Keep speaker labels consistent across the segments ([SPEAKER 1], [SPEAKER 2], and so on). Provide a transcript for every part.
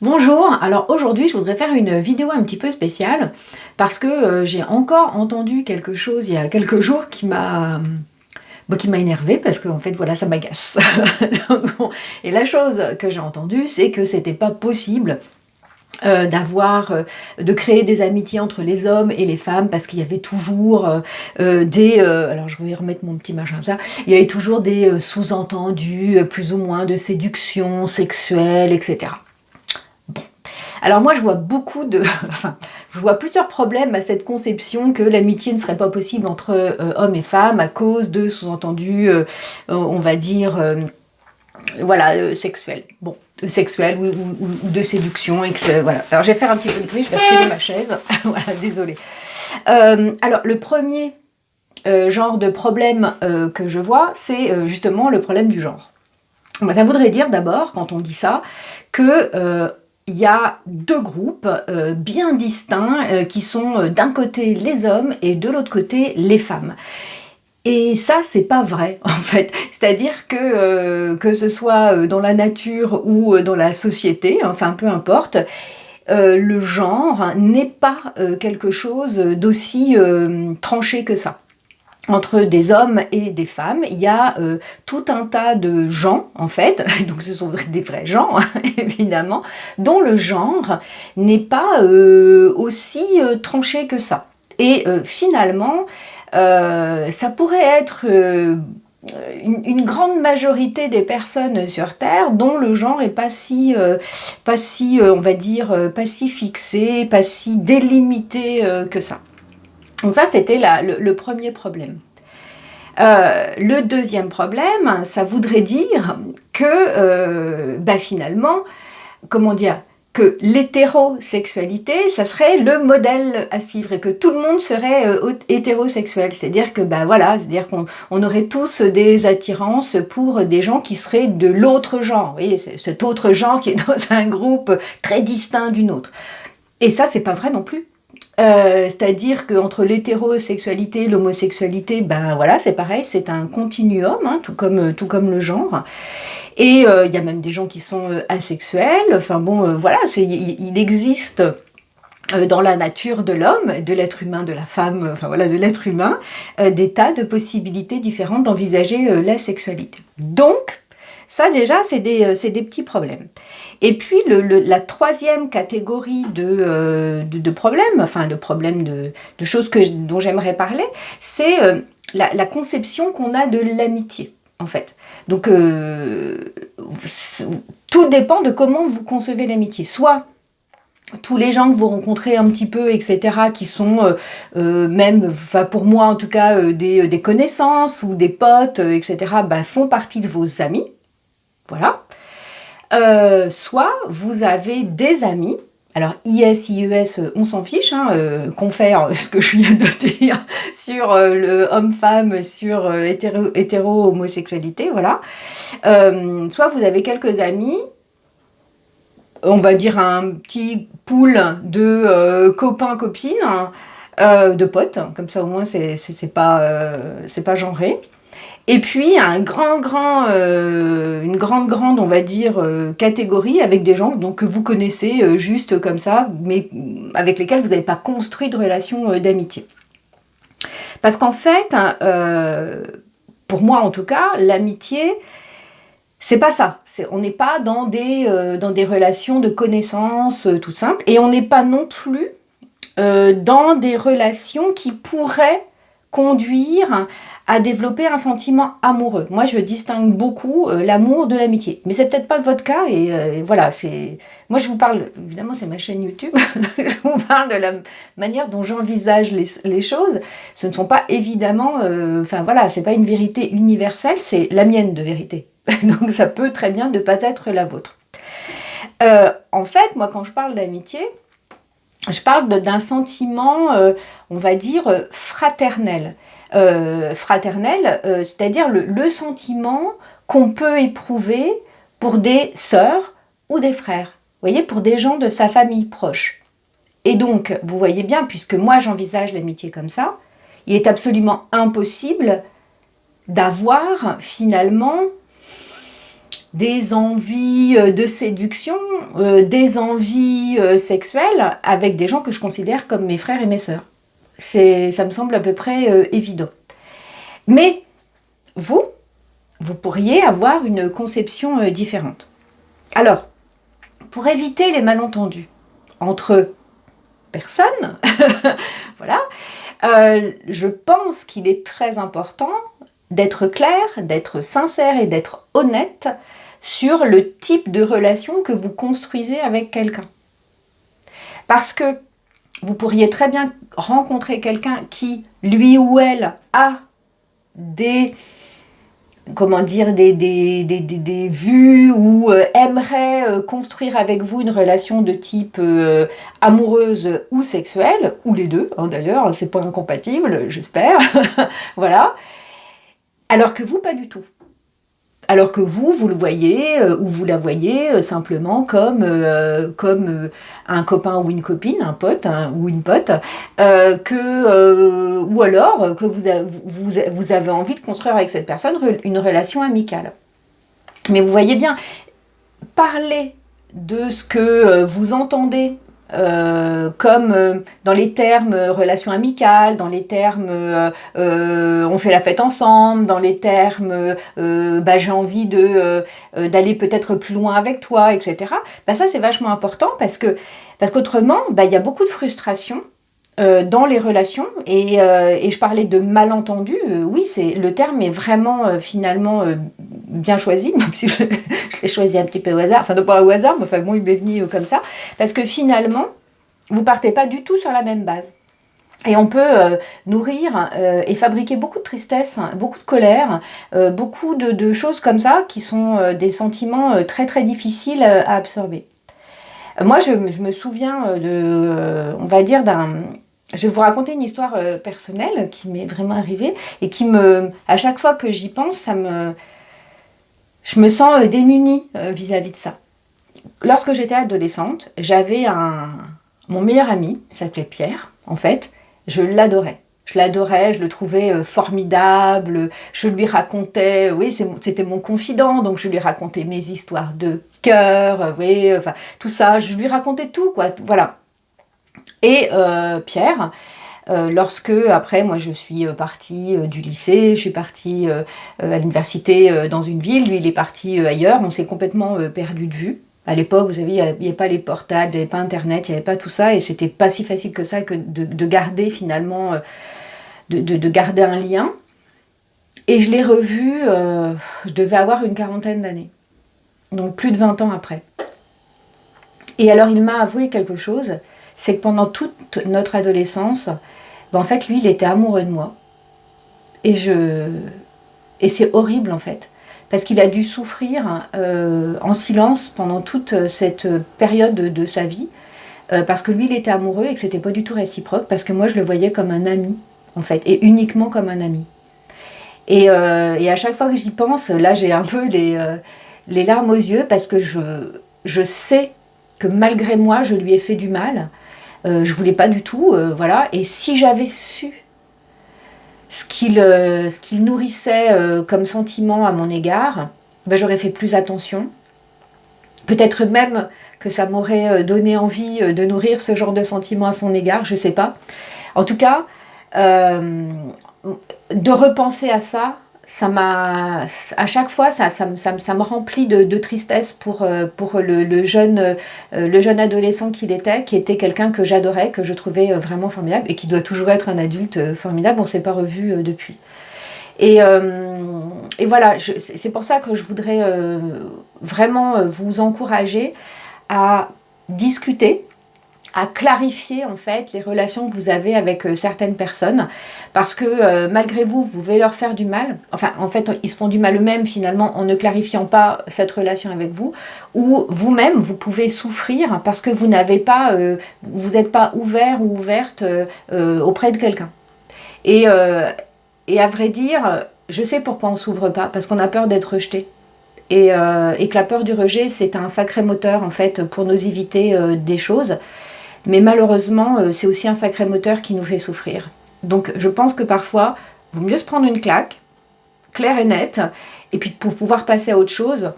[SPEAKER 1] Bonjour, alors aujourd'hui je voudrais faire une vidéo un petit peu spéciale parce que j'ai encore entendu quelque chose il y a quelques jours qui m'a énervée parce que en fait voilà ça m'agace. Donc, bon, et la chose que j'ai entendue c'est que c'était pas possible de créer des amitiés entre les hommes et les femmes parce qu'il y avait toujours alors je vais remettre mon petit machin comme ça, il y avait toujours des sous-entendus plus ou moins de séduction sexuelle, etc. Alors moi je vois enfin, je vois plusieurs problèmes à cette conception que l'amitié ne serait pas possible entre hommes et femmes à cause de sous-entendus, on va dire, sexuels. Bon, sexuels ou de séduction, voilà. Alors je vais faire un petit peu de bruit, je vais reculer ma chaise, voilà, désolée. Alors le premier genre de problème que je vois, c'est justement le problème du genre. Ça voudrait dire d'abord, quand on dit ça, que il y a deux groupes bien distincts qui sont d'un côté les hommes et de l'autre côté les femmes. Et ça, c'est pas vrai, en fait. C'est-à-dire que ce soit dans la nature ou dans la société, enfin peu importe, le genre n'est pas quelque chose d'aussi tranché que ça. Entre des hommes et des femmes, il y a tout un tas de gens, en fait, donc ce sont des vrais gens, hein, évidemment, dont le genre n'est pas aussi tranché que ça. Et finalement, ça pourrait être une grande majorité des personnes sur Terre dont le genre est pas si on va dire, pas si fixé, pas si délimité que ça. Donc ça, c'était le premier problème. Le deuxième problème, ça voudrait dire que finalement, comment dire, que l'hétérosexualité, ça serait le modèle à suivre et que tout le monde serait hétérosexuel. C'est-à-dire que c'est-à-dire qu'on aurait tous des attirances pour des gens qui seraient de l'autre genre. Vous voyez, c'est cet autre genre qui est dans un groupe très distinct d'une autre. Et ça, c'est pas vrai non plus. C'est-à-dire qu'entre l'hétérosexualité et l'homosexualité, c'est pareil, c'est un continuum, hein, tout comme le genre. Et il y a même des gens qui sont asexuels. Enfin bon, il existe dans la nature de l'homme, de l'être humain, de la femme, de l'être humain, des tas de possibilités différentes d'envisager la sexualité. Donc, ça déjà, c'est des petits problèmes. Et puis la troisième catégorie de problèmes, de choses dont j'aimerais parler, c'est la conception qu'on a de l'amitié, en fait. Donc tout dépend de comment vous concevez l'amitié. Soit tous les gens que vous rencontrez un petit peu, etc., qui sont pour moi en tout cas, des connaissances ou des potes, etc., font partie de vos amis. Voilà. Soit vous avez des amis, alors IS, IES, on s'en fiche, hein, confère ce que je viens de dire sur le homme-femme, sur hétéro-homosexualité, voilà. Soit vous avez quelques amis, on va dire un petit pool de copains-copines, de potes, comme ça au moins c'est pas genré. Et puis une grande, on va dire, catégorie avec des gens donc, que vous connaissez juste comme ça, mais avec lesquels vous n'avez pas construit de relation d'amitié. Parce qu'en fait, pour moi en tout cas, l'amitié, c'est pas ça. On n'est pas dans des relations de connaissances tout simples, et on n'est pas non plus dans des relations qui pourraient conduire à développer un sentiment amoureux. Moi, je distingue beaucoup l'amour de l'amitié. Mais c'est peut-être pas votre cas, et voilà, moi, je vous parle, évidemment, c'est ma chaîne YouTube, je vous parle de la manière dont j'envisage les choses. Ce ne sont pas évidemment, c'est pas une vérité universelle, c'est la mienne de vérité. Donc, ça peut très bien ne pas être la vôtre. En fait, moi, quand je parle d'amitié, je parle d'un sentiment, on va dire, fraternel. C'est-à-dire le sentiment qu'on peut éprouver pour des sœurs ou des frères. Vous voyez, pour des gens de sa famille proche. Et donc, vous voyez bien, puisque moi j'envisage l'amitié comme ça, il est absolument impossible d'avoir finalement des envies de séduction, des envies sexuelles avec des gens que je considère comme mes frères et mes sœurs. Ça me semble à peu près évident. Mais vous pourriez avoir une conception différente. Alors, pour éviter les malentendus entre personnes, voilà, je pense qu'il est très important d'être clair, d'être sincère et d'être honnête sur le type de relation que vous construisez avec quelqu'un. Parce que vous pourriez très bien rencontrer quelqu'un qui, lui ou elle, a des vues ou aimerait construire avec vous une relation de type amoureuse ou sexuelle, ou les deux, hein, d'ailleurs, c'est pas incompatible, j'espère, voilà, alors que vous, pas du tout. Alors que vous le voyez, ou vous la voyez simplement comme un copain ou une copine, un pote ou une pote, ou alors que vous avez envie de construire avec cette personne une relation amicale. Mais vous voyez bien, parler de ce que vous entendez comme dans les termes relation amicale, dans les termes on fait la fête ensemble, dans les termes j'ai envie d'aller peut-être plus loin avec toi, etc. Ça c'est vachement important parce qu'autrement il y a beaucoup de frustration dans les relations et je parlais de malentendus, oui, le terme est vraiment finalement bien choisi, même si je l'ai choisi un petit peu au hasard, enfin non pas au hasard, mais enfin bon il m'est venu comme ça, parce que finalement vous partez pas du tout sur la même base. Et on peut nourrir et fabriquer beaucoup de tristesse, beaucoup de colère, beaucoup de choses comme ça qui sont des sentiments très très difficiles à absorber. Moi je me souviens on va dire je vais vous raconter une histoire personnelle qui m'est vraiment arrivée et à chaque fois que j'y pense, je me sens démunie vis-à-vis de ça. Lorsque j'étais adolescente, j'avais mon meilleur ami, il s'appelait Pierre, en fait, je l'adorais. Je l'adorais, je le trouvais formidable, je lui racontais, oui, c'était mon confident, donc je lui racontais mes histoires de cœur, oui, enfin, tout ça, je lui racontais tout, quoi, voilà. Et Pierre, lorsque, après, moi je suis partie du lycée, je suis partie à l'université dans une ville, lui il est parti ailleurs, on s'est complètement perdu de vue. À l'époque, vous savez, il n'y avait pas les portables, il n'y avait pas Internet, il n'y avait pas tout ça, et c'était pas si facile que ça que de garder finalement, de garder un lien. Et je l'ai revu, je devais avoir une quarantaine d'années, donc plus de 20 ans après. Et alors il m'a avoué quelque chose, c'est que pendant toute notre adolescence, en fait, lui, il était amoureux de moi. Et c'est horrible, en fait. Parce qu'il a dû souffrir en silence pendant toute cette période de sa vie. Parce que lui, il était amoureux et que c'était pas du tout réciproque. Parce que moi, je le voyais comme un ami, en fait. Et uniquement comme un ami. Et à chaque fois que j'y pense, là, j'ai un peu les larmes aux yeux. Parce que je sais que malgré moi, je lui ai fait du mal. Je voulais pas du tout, voilà. Et si j'avais su ce qu'il nourrissait comme sentiment à mon égard, j'aurais fait plus attention. Peut-être même que ça m'aurait donné envie de nourrir ce genre de sentiment à son égard, je sais pas. En tout cas, de repenser à ça, à chaque fois, ça me remplit de tristesse pour le jeune adolescent qu'il était, qui était quelqu'un que j'adorais, que je trouvais vraiment formidable et qui doit toujours être un adulte formidable. On ne s'est pas revus depuis. Et voilà, c'est pour ça que je voudrais vraiment vous encourager à discuter, à clarifier en fait les relations que vous avez avec certaines personnes, parce que malgré vous pouvez leur faire du mal, enfin en fait ils se font du mal eux-mêmes finalement en ne clarifiant pas cette relation avec vous, ou vous-même vous pouvez souffrir parce que vous n'avez pas, vous n'êtes pas ouvert ou ouverte auprès de quelqu'un. Et à vrai dire, je sais pourquoi on s'ouvre pas, parce qu'on a peur d'être rejeté. Et que la peur du rejet, c'est un sacré moteur en fait pour nous éviter des choses. Mais malheureusement, c'est aussi un sacré moteur qui nous fait souffrir. Donc je pense que parfois, il vaut mieux se prendre une claque, claire et nette, et puis pour pouvoir passer à autre chose,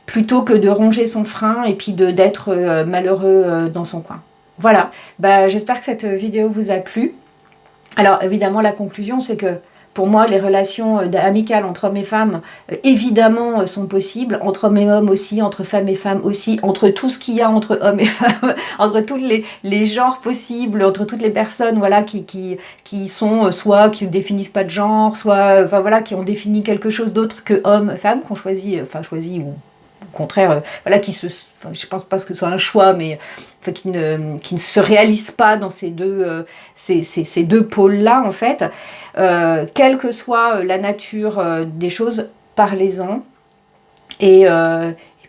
[SPEAKER 1] plutôt que de ronger son frein et puis d'être malheureux dans son coin. Voilà, bah, j'espère que cette vidéo vous a plu. Alors évidemment la conclusion c'est que pour moi les relations amicales entre hommes et femmes évidemment sont possibles, entre hommes et hommes aussi, entre femmes et femmes aussi, entre tout ce qu'il y a entre hommes et femmes, entre tous les genres possibles, entre toutes les personnes voilà, qui sont soit qui ne définissent pas de genre, soit enfin, voilà, qui ont défini quelque chose d'autre que homme, femme, qu'on choisit, enfin choisit ou au contraire, voilà, enfin, je pense pas que ce soit un choix, mais enfin, qui ne se réalise pas dans ces deux pôles-là, en fait. Quelle que soit la nature des choses, parlez-en. Et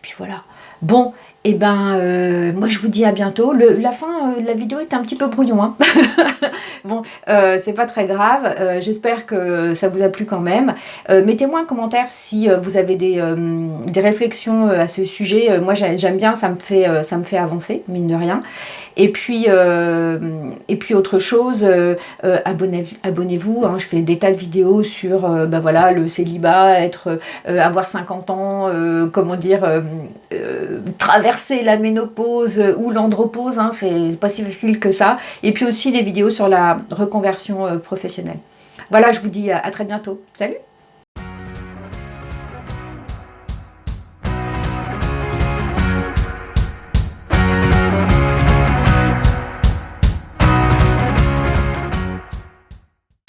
[SPEAKER 1] puis voilà. Bon, et ben, moi je vous dis à bientôt. La fin de la vidéo est un petit peu brouillon, hein. Bon, c'est pas très grave. J'espère que ça vous a plu quand même. Mettez-moi un commentaire si vous avez des réflexions à ce sujet. Moi j'aime bien, ça me fait avancer, mine de rien. Et puis autre chose, abonnez-vous, hein, je fais des tas de vidéos sur bah voilà, le célibat, avoir 50 ans, comment dire, traverser la ménopause ou l'andropause, hein, c'est pas si facile que ça. Et puis aussi des vidéos sur la reconversion professionnelle. Voilà, je vous dis à très bientôt. Salut!